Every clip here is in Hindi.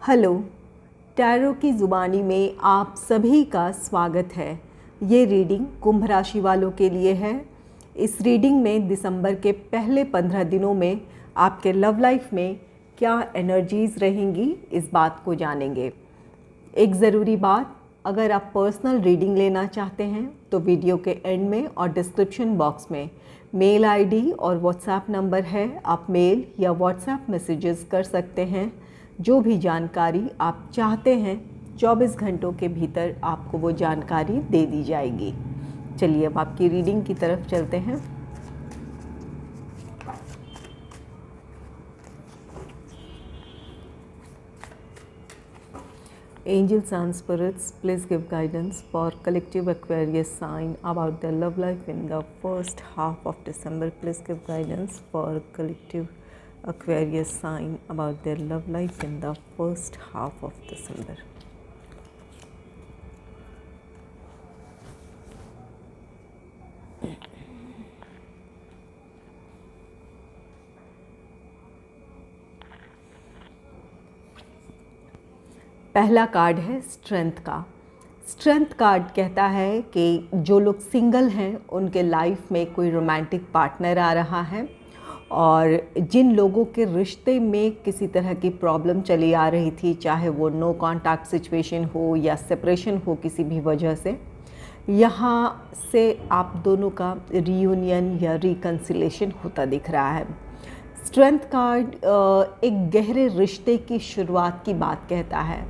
हेलो, टैरो की ज़ुबानी में आप सभी का स्वागत है। ये रीडिंग कुंभ राशि वालों के लिए है। इस रीडिंग में दिसंबर के पहले 15 दिनों में आपके लव लाइफ में क्या एनर्जीज़ रहेंगी, इस बात को जानेंगे। एक ज़रूरी बात, अगर आप पर्सनल रीडिंग लेना चाहते हैं तो वीडियो के एंड में और डिस्क्रिप्शन बॉक्स में मेल आईडी और व्हाट्सएप नंबर है। आप मेल या व्हाट्सएप मैसेजेस कर सकते हैं। जो भी जानकारी आप चाहते हैं 24 घंटों के भीतर आपको वो जानकारी दे दी जाएगी। चलिए अब आपकी रीडिंग की तरफ चलते हैं। Angels and spirits, please give guidance for collective Aquarius sign about their love life in the first half of December. Please give guidance for collective Aquarius sign about their love life in the first half of December. पहला कार्ड है स्ट्रेंथ का। स्ट्रेंथ कार्ड कहता है कि जो लोग सिंगल हैं उनके लाइफ में कोई रोमांटिक पार्टनर आ रहा है, और जिन लोगों के रिश्ते में किसी तरह की प्रॉब्लम चली आ रही थी, चाहे वो नो कॉन्टैक्ट सिचुएशन हो या सेपरेशन हो किसी भी वजह से, यहाँ से आप दोनों का रीयूनियन या रिकन्सिलेशन होता दिख रहा है। स्ट्रेंथ कार्ड एक गहरे रिश्ते की शुरुआत की बात कहता है।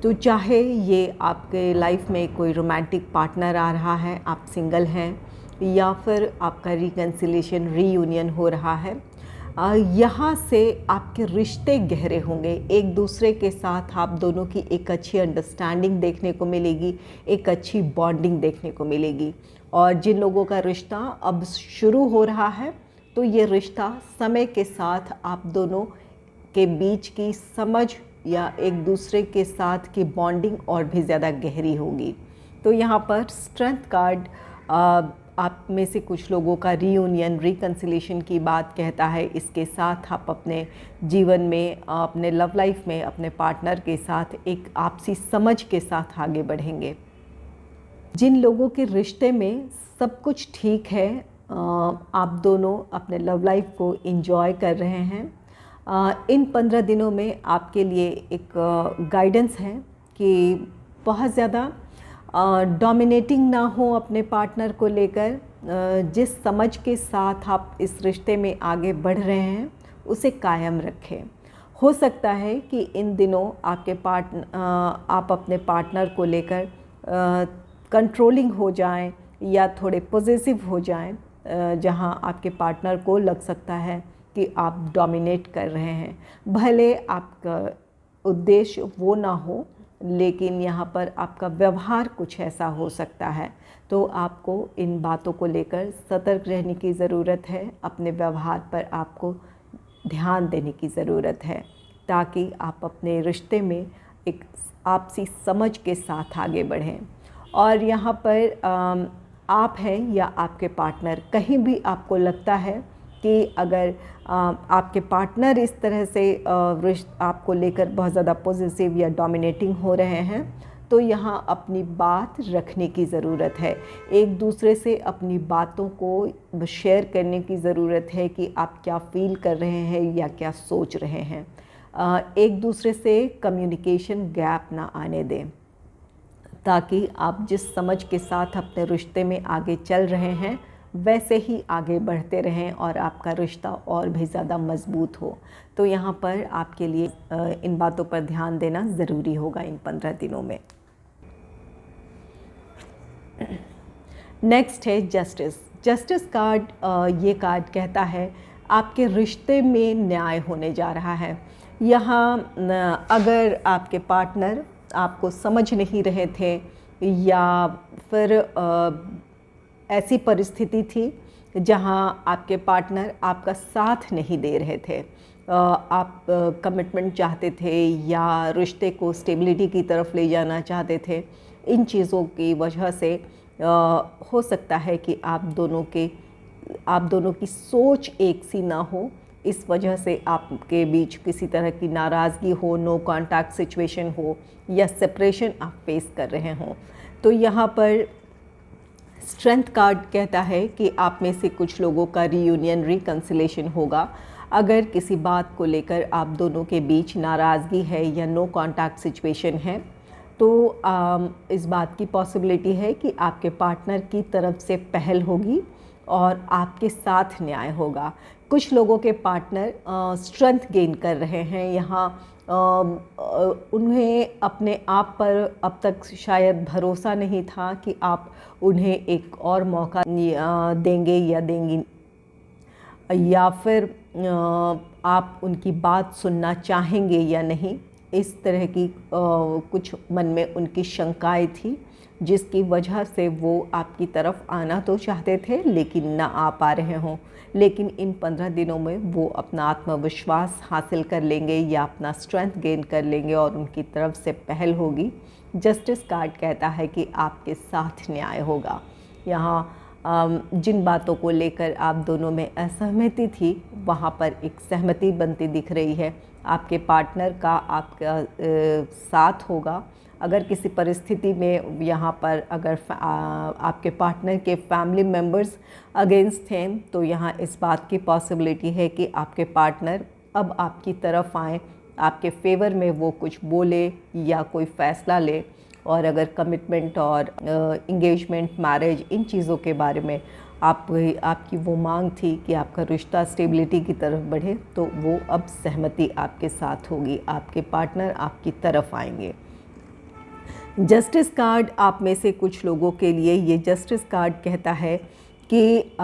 तो चाहे ये आपके लाइफ में कोई रोमांटिक पार्टनर आ रहा है, आप सिंगल हैं, या फिर आपका रिकन्सिलेशन रीयूनियन हो रहा है, यहाँ से आपके रिश्ते गहरे होंगे। एक दूसरे के साथ आप दोनों की एक अच्छी अंडरस्टैंडिंग देखने को मिलेगी, एक अच्छी बॉन्डिंग देखने को मिलेगी। और जिन लोगों का रिश्ता अब शुरू हो रहा है, तो ये रिश्ता समय के साथ आप दोनों के बीच की समझ या एक दूसरे के साथ की बॉन्डिंग और भी ज़्यादा गहरी होगी। तो यहाँ पर स्ट्रेंथ कार्ड आप में से कुछ लोगों का रीयूनियन, रिकन्सिलेशन की बात कहता है। इसके साथ आप अपने जीवन में, अपने लव लाइफ में अपने पार्टनर के साथ एक आपसी समझ के साथ आगे बढ़ेंगे। जिन लोगों के रिश्ते में सब कुछ ठीक है, आप दोनों अपने लव लाइफ को एंजॉय कर रहे हैं, इन 15 दिनों में आपके लिए एक गाइडेंस है कि बहुत ज़्यादा डोमिनेटिंग ना हो अपने पार्टनर को लेकर। जिस समझ के साथ आप इस रिश्ते में आगे बढ़ रहे हैं उसे कायम रखें। हो सकता है कि इन दिनों आप अपने पार्टनर को लेकर कंट्रोलिंग हो जाएं या थोड़े पॉजिटिव हो जाएं, जहां आपके पार्टनर को लग सकता है कि आप डोमिनेट कर रहे हैं। भले आपका उद्देश्य वो ना हो, लेकिन यहाँ पर आपका व्यवहार कुछ ऐसा हो सकता है। तो आपको इन बातों को लेकर सतर्क रहने की ज़रूरत है। अपने व्यवहार पर आपको ध्यान देने की ज़रूरत है, ताकि आप अपने रिश्ते में एक आपसी समझ के साथ आगे बढ़ें। और यहाँ पर आप हैं या आपके पार्टनर, कहीं भी आपको लगता है कि अगर आपके पार्टनर इस तरह से आपको लेकर बहुत ज़्यादा पॉजिटिव या डोमिनेटिंग हो रहे हैं, तो यहाँ अपनी बात रखने की ज़रूरत है। एक दूसरे से अपनी बातों को शेयर करने की ज़रूरत है कि आप क्या फ़ील कर रहे हैं या क्या सोच रहे हैं। एक दूसरे से कम्युनिकेशन गैप ना आने दें, ताकि आप जिस समझ के साथ अपने रिश्ते में आगे चल रहे हैं वैसे ही आगे बढ़ते रहें और आपका रिश्ता और भी ज़्यादा मजबूत हो। तो यहाँ पर आपके लिए इन बातों पर ध्यान देना ज़रूरी होगा इन 15 दिनों में। नेक्स्ट है जस्टिस। जस्टिस कार्ड, ये कार्ड कहता है आपके रिश्ते में न्याय होने जा रहा है। यहाँ अगर आपके पार्टनर आपको समझ नहीं रहे थे, या फिर ऐसी परिस्थिति थी जहां आपके पार्टनर आपका साथ नहीं दे रहे थे, आप कमिटमेंट चाहते थे या रिश्ते को स्टेबिलिटी की तरफ ले जाना चाहते थे, इन चीज़ों की वजह से हो सकता है कि आप दोनों की सोच एक सी ना हो, इस वजह से आपके बीच किसी तरह की नाराज़गी हो, नो कॉन्टैक्ट सिचुएशन हो या सेपरेशन आप फेस कर रहे हों। तो यहाँ पर स्ट्रेंथ कार्ड कहता है कि आप में से कुछ लोगों का रीयूनियन, रिकन्सिलेशन होगा। अगर किसी बात को लेकर आप दोनों के बीच नाराज़गी है या नो कॉन्टैक्ट सिचुएशन है, तो इस बात की पॉसिबिलिटी है कि आपके पार्टनर की तरफ से पहल होगी और आपके साथ न्याय होगा। कुछ लोगों के पार्टनर स्ट्रेंथ गेन कर रहे हैं यहाँ। उन्हें अपने आप पर अब तक शायद भरोसा नहीं था कि आप उन्हें एक और मौका देंगे या देंगी, या फिर आप उनकी बात सुनना चाहेंगे या नहीं। इस तरह की कुछ मन में उनकी शंकाएं थी, जिसकी वजह से वो आपकी तरफ आना तो चाहते थे लेकिन ना आ पा रहे हों। लेकिन इन 15 दिनों में वो अपना आत्मविश्वास हासिल कर लेंगे या अपना स्ट्रेंथ गेन कर लेंगे और उनकी तरफ से पहल होगी। जस्टिस कार्ड कहता है कि आपके साथ न्याय होगा। यहाँ जिन बातों को लेकर आप दोनों में असहमति थी, वहाँ पर एक सहमति बनती दिख रही है। आपके पार्टनर का आपका साथ होगा। अगर किसी परिस्थिति में यहाँ पर अगर आपके पार्टनर के फैमिली मेम्बर्स अगेंस्ट हैं, तो यहाँ इस बात की पॉसिबिलिटी है कि आपके पार्टनर अब आपकी तरफ आएँ, आपके फेवर में वो कुछ बोले या कोई फ़ैसला ले। और अगर कमिटमेंट और इंगेजमेंट, मैरिज, इन चीज़ों के बारे में आपकी वो मांग थी कि आपका रिश्ता स्टेबिलिटी की तरफ बढ़े, तो वो अब सहमति आपके साथ होगी। आपके पार्टनर आपकी तरफ आएंगे। जस्टिस कार्ड आप में से कुछ लोगों के लिए, ये जस्टिस कार्ड कहता है कि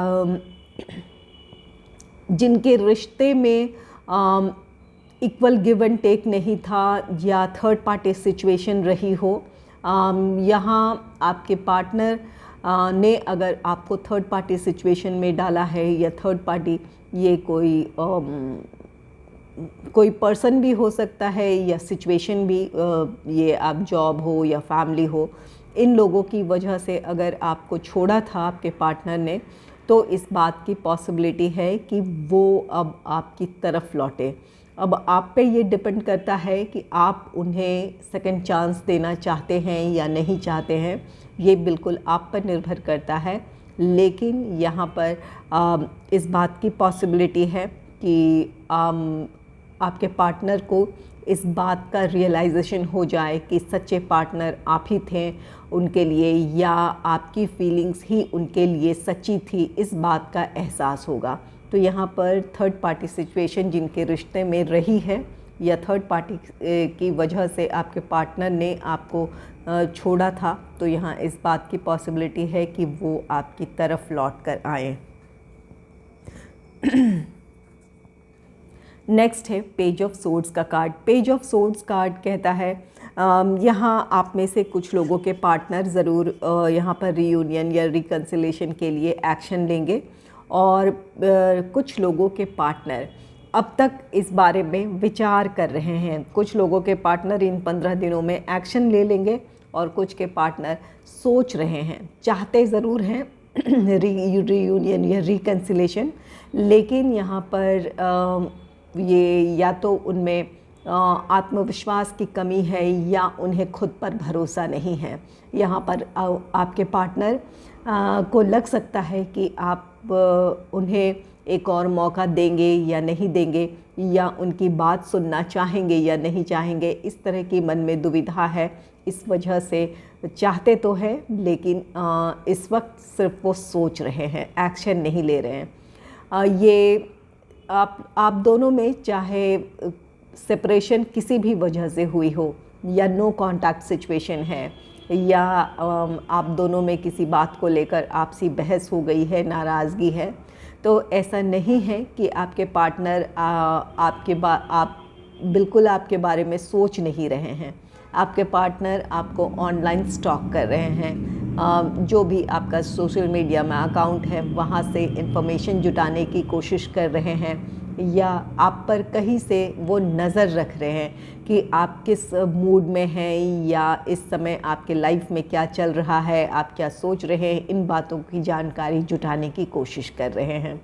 जिनके रिश्ते में इक्वल गिव एंड टेक नहीं था या थर्ड पार्टी सिचुएशन रही हो, यहाँ आपके पार्टनर ने अगर आपको थर्ड पार्टी सिचुएशन में डाला है, या थर्ड पार्टी ये कोई पर्सन भी हो सकता है या सिचुएशन भी, ये आप जॉब हो या फैमिली हो, इन लोगों की वजह से अगर आपको छोड़ा था आपके पार्टनर ने, तो इस बात की पॉसिबिलिटी है कि वो अब आपकी तरफ लौटे। अब आप पे ये डिपेंड करता है कि आप उन्हें सेकंड चांस देना चाहते हैं या नहीं चाहते हैं, ये बिल्कुल आप पर निर्भर करता है। लेकिन यहाँ पर इस बात की पॉसिबिलिटी है कि आपके पार्टनर को इस बात का रियलाइजेशन हो जाए कि सच्चे पार्टनर आप ही थे उनके लिए, या आपकी फीलिंग्स ही उनके लिए सच्ची थी, इस बात का एहसास होगा। तो यहाँ पर थर्ड पार्टी सिचुएशन जिनके रिश्ते में रही है या थर्ड पार्टी की वजह से आपके पार्टनर ने आपको छोड़ा था, तो यहाँ इस बात की पॉसिबिलिटी है कि वो आपकी तरफ लौट कर आए। नेक्स्ट है पेज ऑफ सोर्ड्स का card. Page of swords card कहता है यहाँ आप में से कुछ लोगों के पार्टनर ज़रूर यहाँ पर रीयूनियन या रिकन्सिलेशन के लिए एक्शन लेंगे, और कुछ लोगों के पार्टनर अब तक इस बारे में विचार कर रहे हैं। कुछ लोगों के पार्टनर इन 15 दिनों में एक्शन ले लेंगे और कुछ के पार्टनर सोच रहे हैं, चाहते ज़रूर हैं रीयूनियन या रिकन्सिलेशन, लेकिन यहाँ पर ये या तो उनमें आत्मविश्वास की कमी है या उन्हें खुद पर भरोसा नहीं है। यहाँ पर आपके पार्टनर को लग सकता है कि आप उन्हें एक और मौका देंगे या नहीं देंगे, या उनकी बात सुनना चाहेंगे या नहीं चाहेंगे, इस तरह की मन में दुविधा है। इस वजह से चाहते तो है, लेकिन इस वक्त सिर्फ वो सोच रहे हैं, एक्शन नहीं ले रहे हैं। ये आप दोनों में चाहे सेपरेशन किसी भी वजह से हुई हो या नो कांटेक्ट सिचुएशन है, या आप दोनों में किसी बात को लेकर आपसी बहस हो गई है, नाराज़गी है, तो ऐसा नहीं है कि आपके पार्टनर आप बिल्कुल आपके बारे में सोच नहीं रहे हैं। आपके पार्टनर आपको ऑनलाइन स्टॉक कर रहे हैं। जो भी आपका सोशल मीडिया में अकाउंट है वहाँ से इंफॉर्मेशन जुटाने की कोशिश कर रहे हैं, या आप पर कहीं से वो नज़र रख रहे हैं कि आप किस मूड में हैं या इस समय आपके लाइफ में क्या चल रहा है, आप क्या सोच रहे हैं, इन बातों की जानकारी जुटाने की कोशिश कर रहे हैं।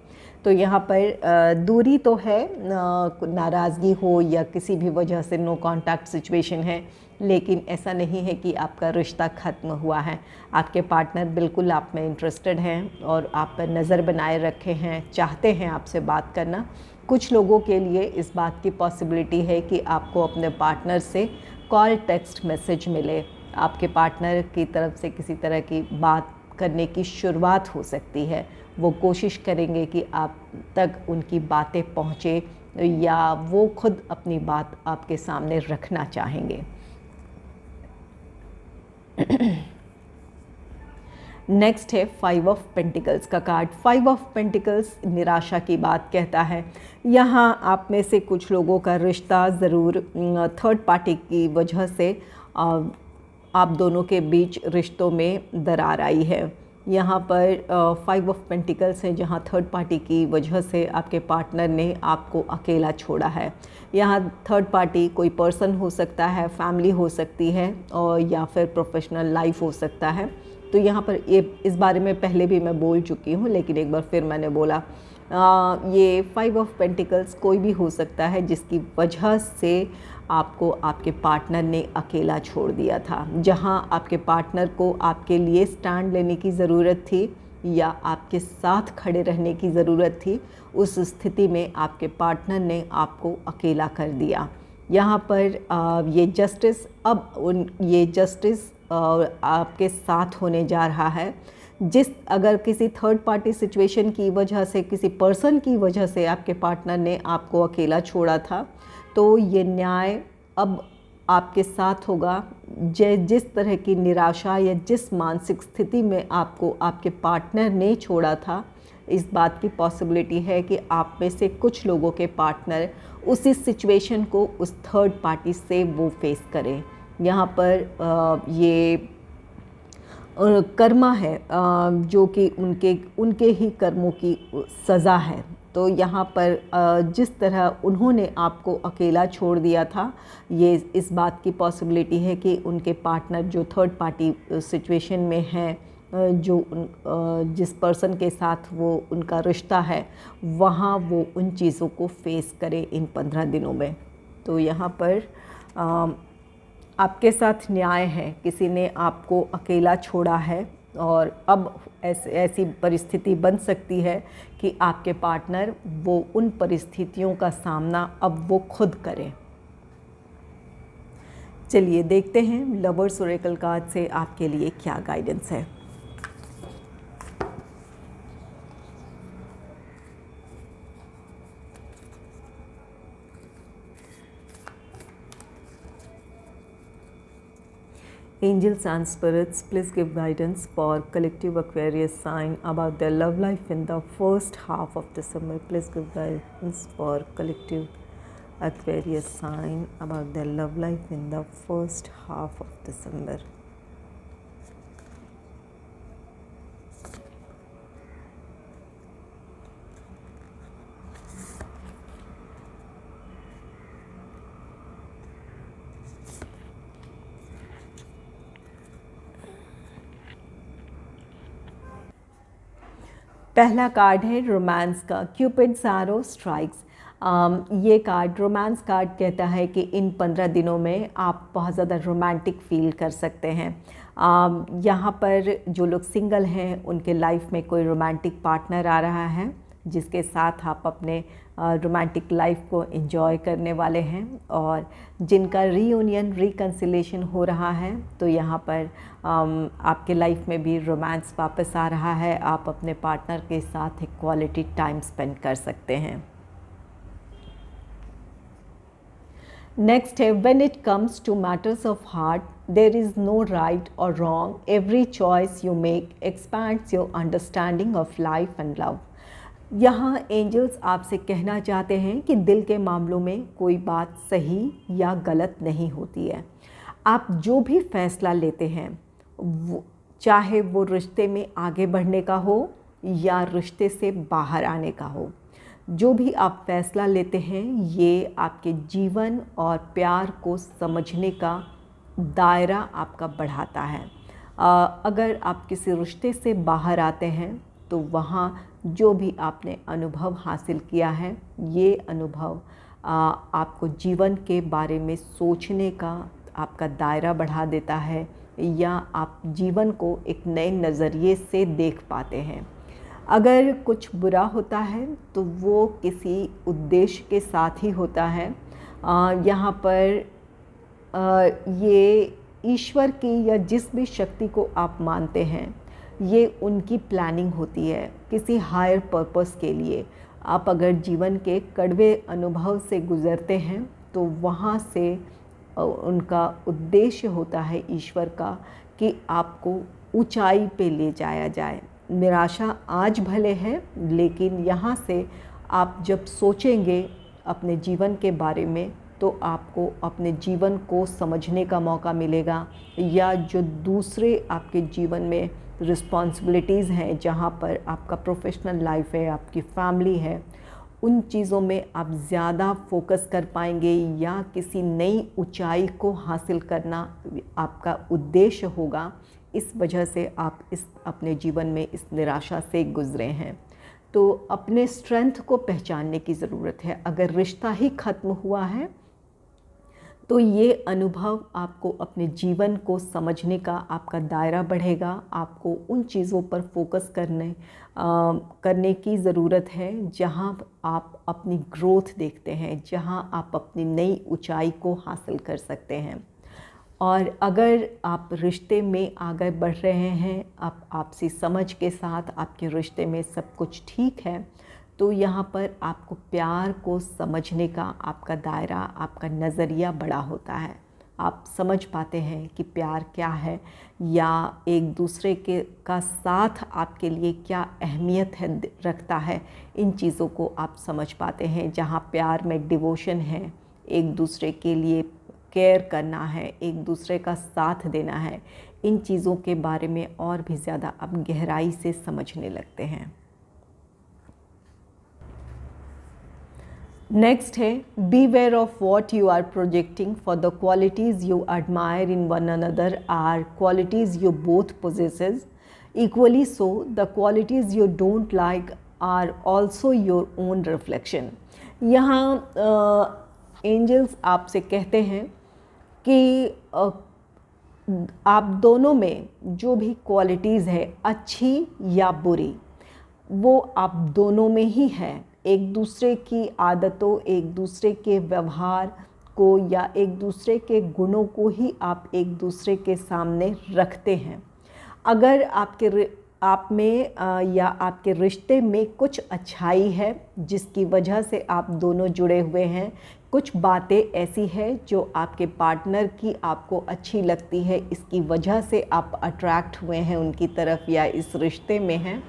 तो यहाँ पर दूरी तो है, नाराज़गी हो या किसी भी वजह से नो कांटेक्ट सिचुएशन है, लेकिन ऐसा नहीं है कि आपका रिश्ता ख़त्म हुआ है। आपके पार्टनर बिल्कुल आप में इंटरेस्टेड हैं और आप पर नज़र बनाए रखे हैं, चाहते हैं आपसे बात करना। कुछ लोगों के लिए इस बात की पॉसिबिलिटी है कि आपको अपने पार्टनर से कॉल, टेक्स्ट मैसेज मिले। आपके पार्टनर की तरफ से किसी तरह की बात करने की शुरुआत हो सकती है। वो कोशिश करेंगे कि आप तक उनकी बातें पहुँचे या वो खुद अपनी बात आपके सामने रखना चाहेंगे। नेक्स्ट है 5 ऑफ पेंटिकल्स का कार्ड। 5 ऑफ पेंटिकल्स निराशा की बात कहता है। यहाँ आप में से कुछ लोगों का रिश्ता ज़रूर थर्ड पार्टी की वजह से आप दोनों के बीच रिश्तों में दरार आई है। यहाँ पर 5 ऑफ पेंटिकल्स है, जहाँ थर्ड पार्टी की वजह से आपके पार्टनर ने आपको अकेला छोड़ा है। यहाँ थर्ड पार्टी कोई पर्सन हो सकता है, फैमिली हो सकती है, और या फिर प्रोफेशनल लाइफ हो सकता है। तो यहाँ पर ये इस बारे में पहले भी मैं बोल चुकी हूँ, लेकिन एक बार फिर मैंने बोला, ये 5 ऑफ पेंटिकल्स कोई भी हो सकता है जिसकी वजह से आपको आपके पार्टनर ने अकेला छोड़ दिया था। जहाँ आपके पार्टनर को आपके लिए स्टैंड लेने की ज़रूरत थी या आपके साथ खड़े रहने की ज़रूरत थी, उस स्थिति में आपके पार्टनर ने आपको अकेला कर दिया। यहाँ पर ये जस्टिस ये जस्टिस आपके साथ होने जा रहा है। अगर किसी थर्ड पार्टी सिचुएशन की वजह से, किसी पर्सन की वजह से आपके पार्टनर ने आपको अकेला छोड़ा था, तो ये न्याय अब आपके साथ होगा। जिस तरह की निराशा या जिस मानसिक स्थिति में आपको आपके पार्टनर ने छोड़ा था, इस बात की पॉसिबिलिटी है कि आप में से कुछ लोगों के पार्टनर उसी सिचुएशन को उस थर्ड पार्टी से वो फेस करें। यहाँ पर ये कर्मा है, जो कि उनके ही कर्मों की सज़ा है। तो यहाँ पर जिस तरह उन्होंने आपको अकेला छोड़ दिया था, ये इस बात की पॉसिबिलिटी है कि उनके पार्टनर जो थर्ड पार्टी सिचुएशन में हैं, जिस पर्सन के साथ वो उनका रिश्ता है, वहाँ वो उन चीज़ों को फेस करें इन 15 दिनों में। तो यहाँ पर आपके साथ न्याय है। किसी ने आपको अकेला छोड़ा है और अब ऐसी परिस्थिति बन सकती है कि आपके पार्टनर वो उन परिस्थितियों का सामना अब वो खुद करें। चलिए देखते हैं लवर्स ओरेकल कार्ड से आपके लिए क्या गाइडेंस है। Angels and spirits, please give guidance for collective Aquarius sign about their love life in the first half of December. Please give guidance for collective Aquarius sign about their love life in the first half of December. पहला कार्ड है रोमांस का, क्यूपिड्स एरो स्ट्राइक्स। ये कार्ड रोमांस कार्ड कहता है कि इन 15 दिनों में आप बहुत ज़्यादा रोमांटिक फील कर सकते हैं। यहाँ पर जो लोग सिंगल हैं उनके लाइफ में कोई रोमांटिक पार्टनर आ रहा है जिसके साथ आप अपने रोमांटिक लाइफ को एंजॉय करने वाले हैं, और जिनका रीयूनियन रिकन्सिलेशन हो रहा है। तो यहाँ पर आपके लाइफ में भी रोमांस वापस आ रहा है। आप अपने पार्टनर के साथ एक क्वालिटी टाइम स्पेंड कर सकते हैं। नेक्स्ट है when it comes to matters of heart there is no right और wrong, every choice you make expands your understanding of life and love. यहाँ एंजल्स आपसे कहना चाहते हैं कि दिल के मामलों में कोई बात सही या गलत नहीं होती है। आप जो भी फैसला लेते हैं, चाहे वो रिश्ते में आगे बढ़ने का हो या रिश्ते से बाहर आने का हो, जो भी आप फैसला लेते हैं ये आपके जीवन और प्यार को समझने का दायरा आपका बढ़ाता है। अगर आप किसी रिश्ते से बाहर आते हैं तो वहाँ जो भी आपने अनुभव हासिल किया है, ये अनुभव आपको जीवन के बारे में सोचने का आपका दायरा बढ़ा देता है, या आप जीवन को एक नए नज़रिए से देख पाते हैं। अगर कुछ बुरा होता है तो वो किसी उद्देश्य के साथ ही होता है। यहाँ पर ये ईश्वर की या जिस भी शक्ति को आप मानते हैं, ये उनकी प्लानिंग होती है किसी हायर पर्पस के लिए। आप अगर जीवन के कड़वे अनुभव से गुज़रते हैं तो वहाँ से उनका उद्देश्य होता है ईश्वर का कि आपको ऊंचाई पे ले जाया जाए। निराशा आज भले है, लेकिन यहाँ से आप जब सोचेंगे अपने जीवन के बारे में तो आपको अपने जीवन को समझने का मौका मिलेगा, या जो दूसरे आपके जीवन में रिस्पॉन्सिबिलिटीज़ हैं, जहाँ पर आपका प्रोफेशनल लाइफ है, आपकी फैमिली है, उन चीज़ों में आप ज़्यादा फोकस कर पाएंगे, या किसी नई ऊंचाई को हासिल करना आपका उद्देश्य होगा। इस वजह से आप अपने जीवन में इस निराशा से गुज़रे हैं। तो अपने स्ट्रेंथ को पहचानने की ज़रूरत है। अगर रिश्ता ही ख़त्म हुआ है तो ये अनुभव आपको अपने जीवन को समझने का आपका दायरा बढ़ेगा। आपको उन चीज़ों पर फोकस करने की ज़रूरत है जहाँ आप अपनी ग्रोथ देखते हैं, जहाँ आप अपनी नई ऊंचाई को हासिल कर सकते हैं। और अगर आप रिश्ते में आगे बढ़ रहे हैं, आप आपसी समझ के साथ आपके रिश्ते में सब कुछ ठीक है, तो यहाँ पर आपको प्यार को समझने का आपका दायरा, आपका नज़रिया बड़ा होता है। आप समझ पाते हैं कि प्यार क्या है, या एक दूसरे का साथ आपके लिए क्या अहमियत है रखता है। इन चीज़ों को आप समझ पाते हैं। जहाँ प्यार में डिवोशन है, एक दूसरे के लिए केयर करना है, एक दूसरे का साथ देना है, इन चीज़ों के बारे में और भी ज़्यादा आप गहराई से समझने लगते हैं। नेक्स्ट है, beware of what you are projecting, for the qualities you admire in one another are qualities you both possesses. Equally so the qualities you don't like are also your own reflection. यहाँ एंजल्स आपसे कहते हैं कि आप दोनों में जो भी क्वालिटीज़ है, अच्छी या बुरी, वो आप दोनों में ही है। एक दूसरे की आदतों, एक दूसरे के व्यवहार को या एक दूसरे के गुणों को ही आप एक दूसरे के सामने रखते हैं। अगर आप में या आपके रिश्ते में कुछ अच्छाई है जिसकी वजह से आप दोनों जुड़े हुए हैं, कुछ बातें ऐसी है जो आपके पार्टनर की आपको अच्छी लगती है, इसकी वजह से आप अट्रैक्ट हुए हैं उनकी तरफ या इस रिश्ते में हैं,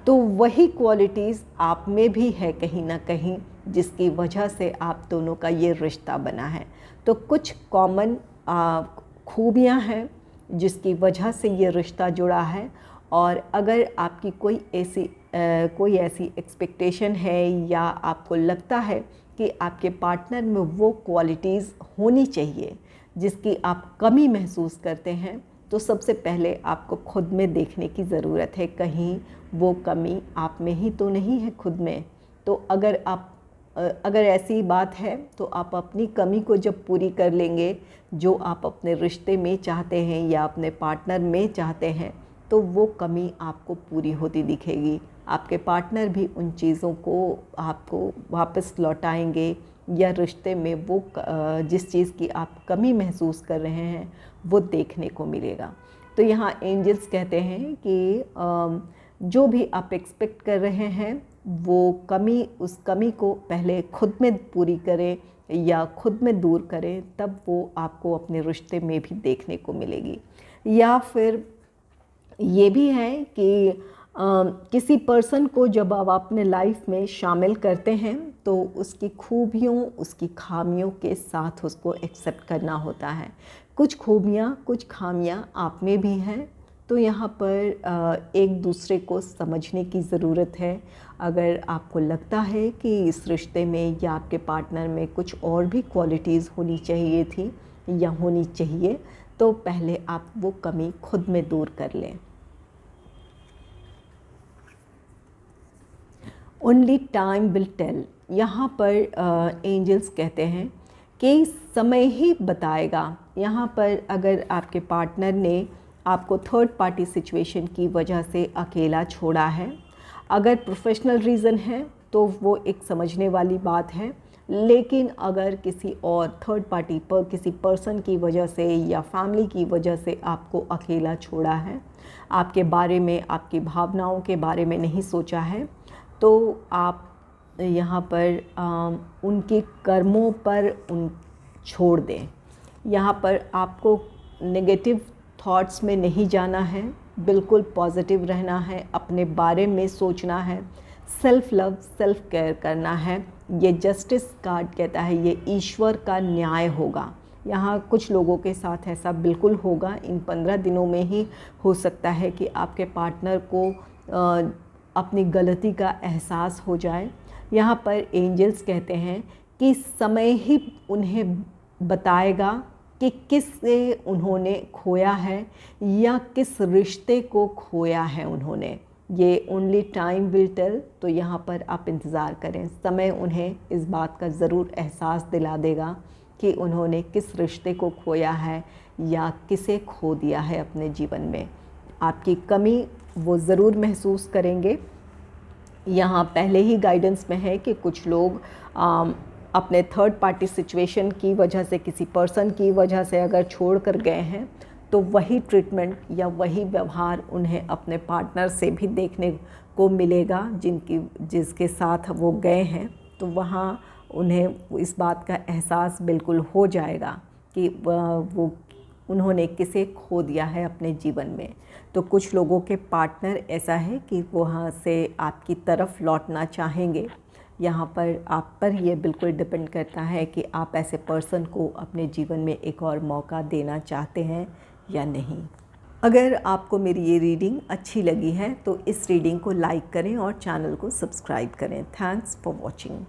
तो वही क्वालिटीज़ आप में भी है कहीं ना कहीं, जिसकी वजह से आप दोनों का ये रिश्ता बना है। तो कुछ कॉमन खूबियाँ हैं जिसकी वजह से ये रिश्ता जुड़ा है। और अगर आपकी कोई ऐसी एक्सपेक्टेशन है या आपको लगता है कि आपके पार्टनर में वो क्वालिटीज़ होनी चाहिए जिसकी आप कमी महसूस करते हैं, तो सबसे पहले आपको खुद में देखने की ज़रूरत है, कहीं वो कमी आप में ही तो नहीं है खुद में। तो अगर ऐसी बात है तो आप अपनी कमी को जब पूरी कर लेंगे, जो आप अपने रिश्ते में चाहते हैं या अपने पार्टनर में चाहते हैं, तो वो कमी आपको पूरी होती दिखेगी। आपके पार्टनर भी उन चीज़ों को आपको वापस लौटाएंगे, या रिश्ते में वो जिस चीज़ की आप कमी महसूस कर रहे हैं वो देखने को मिलेगा। तो यहाँ एंजल्स कहते हैं कि जो भी आप एक्सपेक्ट कर रहे हैं वो कमी, उस कमी को पहले खुद में पूरी करें या खुद में दूर करें, तब वो आपको अपने रिश्ते में भी देखने को मिलेगी। या फिर ये भी है कि किसी पर्सन को जब आप अपने लाइफ में शामिल करते हैं तो उसकी खूबियों, उसकी खामियों के साथ उसको एक्सेप्ट करना होता है। कुछ खूबियाँ, कुछ खामियाँ आप में भी हैं, तो यहाँ पर एक दूसरे को समझने की ज़रूरत है। अगर आपको लगता है कि इस रिश्ते में या आपके पार्टनर में कुछ और भी क्वालिटीज़ होनी चाहिए थी या होनी चाहिए, तो पहले आप वो कमी खुद में दूर कर लें। Only time will tell. यहाँ पर एंजल्स कहते हैं कि समय ही बताएगा। यहाँ पर अगर आपके पार्टनर ने आपको थर्ड पार्टी सिचुएशन की वजह से अकेला छोड़ा है, अगर प्रोफेशनल रीज़न है तो वो एक समझने वाली बात है, लेकिन अगर किसी और थर्ड पार्टी पर किसी पर्सन की वजह से या फैमिली की वजह से आपको अकेला छोड़ा है, आपके बारे में, आपकी भावनाओं के बारे में नहीं सोचा है, तो आप यहाँ पर उनके कर्मों पर छोड़ दें। यहाँ पर आपको नेगेटिव थॉट्स में नहीं जाना है, बिल्कुल पॉजिटिव रहना है, अपने बारे में सोचना है, सेल्फ लव, सेल्फ केयर करना है। ये जस्टिस कार्ड कहता है ये ईश्वर का न्याय होगा। यहाँ कुछ लोगों के साथ ऐसा बिल्कुल होगा। इन 15 दिनों में ही हो सकता है कि आपके पार्टनर को अपनी गलती का एहसास हो जाए। यहाँ पर एंजल्स कहते हैं कि समय ही उन्हें बताएगा कि किससे उन्होंने खोया है या किस रिश्ते को खोया है उन्होंने। ये ओनली टाइम विल टेल। तो यहाँ पर आप इंतज़ार करें, समय उन्हें इस बात का ज़रूर एहसास दिला देगा कि उन्होंने किस रिश्ते को खोया है या किसे खो दिया है अपने जीवन में। आपकी कमी वो ज़रूर महसूस करेंगे। यहाँ पहले ही गाइडेंस में है कि कुछ लोग अपने थर्ड पार्टी सिचुएशन की वजह से, किसी पर्सन की वजह से अगर छोड़ कर गए हैं, तो वही ट्रीटमेंट या वही व्यवहार उन्हें अपने पार्टनर से भी देखने को मिलेगा जिसके साथ वो गए हैं। तो वहाँ उन्हें इस बात का एहसास बिल्कुल हो जाएगा कि वो उन्होंने किसे खो दिया है अपने जीवन में। तो कुछ लोगों के पार्टनर ऐसा है कि वहाँ से आपकी तरफ लौटना चाहेंगे। यहाँ पर आप पर ये बिल्कुल डिपेंड करता है कि आप ऐसे पर्सन को अपने जीवन में एक और मौका देना चाहते हैं या नहीं। अगर आपको मेरी ये रीडिंग अच्छी लगी है तो इस रीडिंग को लाइक करें और चैनल को सब्सक्राइब करें। Thanks for watching.